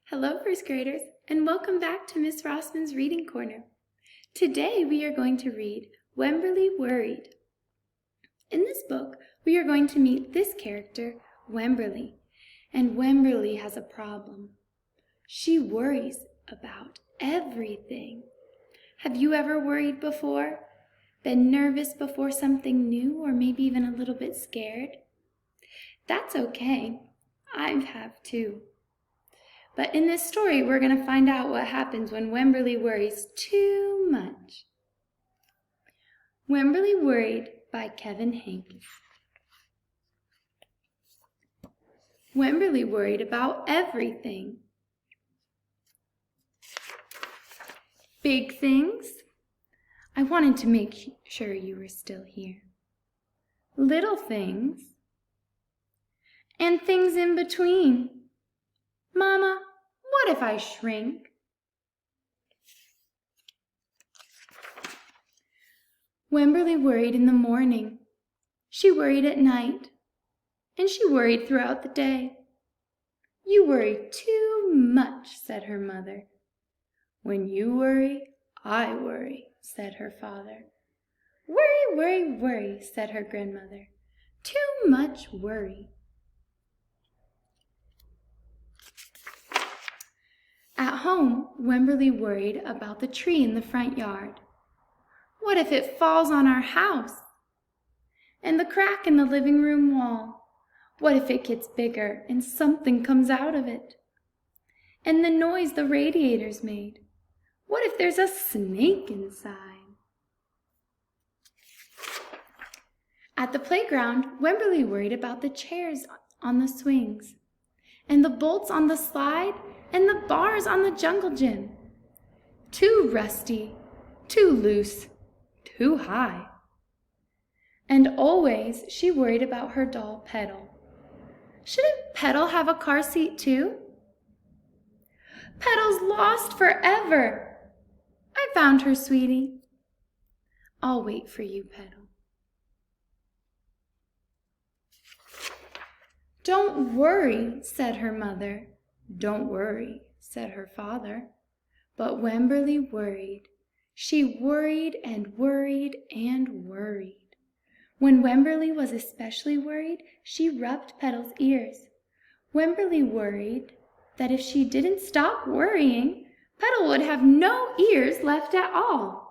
Hello, first graders, and welcome back to Miss Rossman's Reading Corner. Today we are going to read Wemberly Worried. In this book, we are going to meet this character, Wemberly, and Wemberly has a problem. She worries about everything. Have you ever worried before? Been nervous before something new, or maybe even a little bit scared? That's okay. I have too. But in this story, we're going to find out what happens when Wemberly worries too much. Wemberly Worried by Kevin Hankins. Wemberly worried about everything. Big things. I wanted to make sure you were still here. Little things. And things in between. Mama, what if I shrink? Wemberly worried in the morning. She worried at night. And she worried throughout the day. You worry too much, said her mother. When you worry, I worry, said her father. Worry, worry, worry, said her grandmother. Too much worry. At home, Wemberly worried about the tree in the front yard. What if it falls on our house? And the crack in the living room wall. What if it gets bigger and something comes out of it? And the noise the radiators made. What if there's a snake inside? At the playground, Wemberly worried about the chairs on the swings, and the bolts on the slide, and the bars on the jungle gym. Too rusty, too loose, too high. And always she worried about her doll Petal. Shouldn't Petal have a car seat too? Petal's lost forever. I found her, sweetie. I'll wait for you, Petal. Don't worry, said her mother. Don't worry, said her father. But Wemberly worried. She worried and worried and worried. When Wemberly was especially worried, she rubbed Petal's ears. Wemberly worried that if she didn't stop worrying, Petal would have no ears left at all.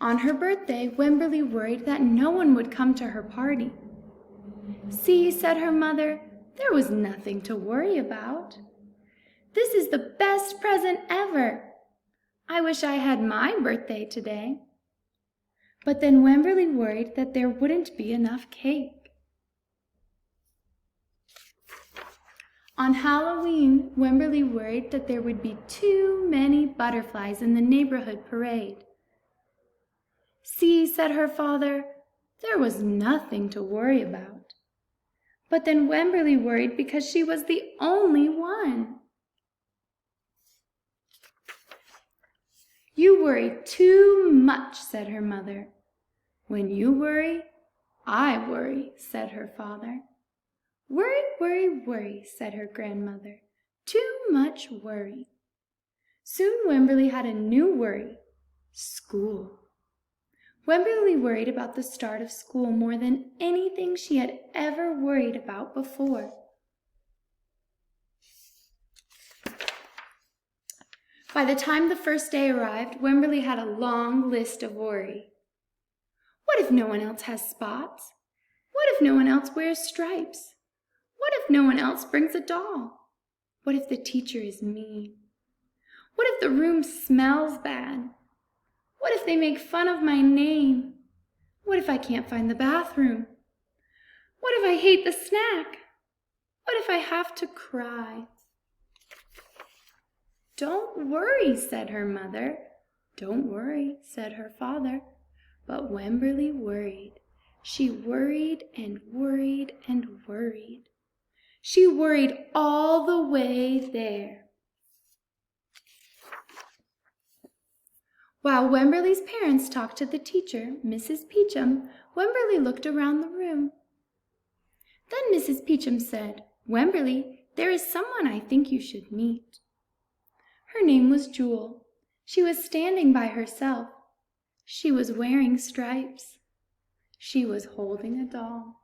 On her birthday, Wemberly worried that no one would come to her party. See, said her mother, there was nothing to worry about. This is the best present ever. I wish I had my birthday today. But then Wemberly worried that there wouldn't be enough cake. On Halloween, Wemberly worried that there would be too many butterflies in the neighborhood parade. See, said her father, there was nothing to worry about. But then Wemberly worried because she was the only one. You worry too much, said her mother. When you worry, I worry, said her father. Worry, worry, worry, said her grandmother. Too much worry. Soon Wemberly had a new worry, school. Wemberly worried about the start of school more than anything she had ever worried about before. By the time the first day arrived, Wemberly had a long list of worry. What if no one else has spots? What if no one else wears stripes? What if no one else brings a doll? What if the teacher is mean? What if the room smells bad? What if they make fun of my name? What if I can't find the bathroom? What if I hate the snack? What if I have to cry? Don't worry, said her mother. Don't worry, said her father. But Wemberly worried. She worried and worried and worried. She worried all the way there. While Wemberly's parents talked to the teacher, Mrs. Peachum, Wemberly looked around the room. Then Mrs. Peachum said, Wemberly, there is someone I think you should meet." Her name was Jewel. She was standing by herself. She was wearing stripes. She was holding a doll.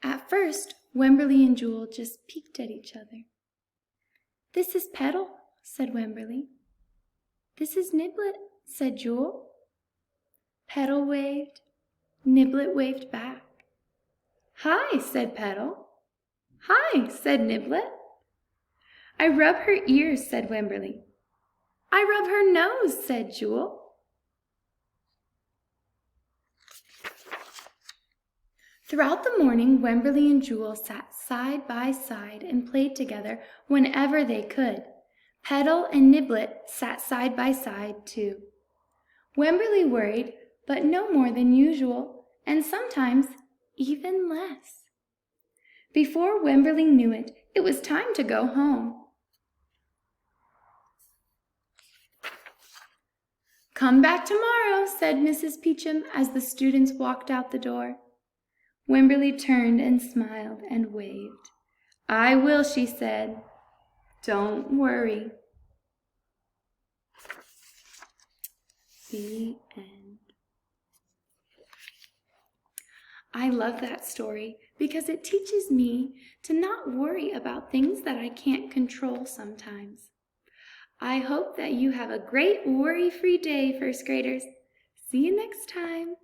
At first, Wemberly and Jewel just peeked at each other. "This is Petal," said Wemberly. "This is Niblet," said Jewel. Petal waved. Niblet waved back. "Hi," said Petal. "Hi," said Niblet. "I rub her ears," said Wemberly. "I rub her nose," said Jewel. Throughout the morning, Wemberly and Jewel sat side by side and played together whenever they could. Petal and Niblet sat side by side too. Wemberly worried, but no more than usual, and sometimes even less. Before Wemberly knew it, it was time to go home. "Come back tomorrow," said Mrs. Peachum as the students walked out the door. Wemberly turned and smiled and waved. "I will," she said. "Don't worry." The end. I love that story because it teaches me to not worry about things that I can't control sometimes. I hope that you have a great worry-free day, first graders. See you next time.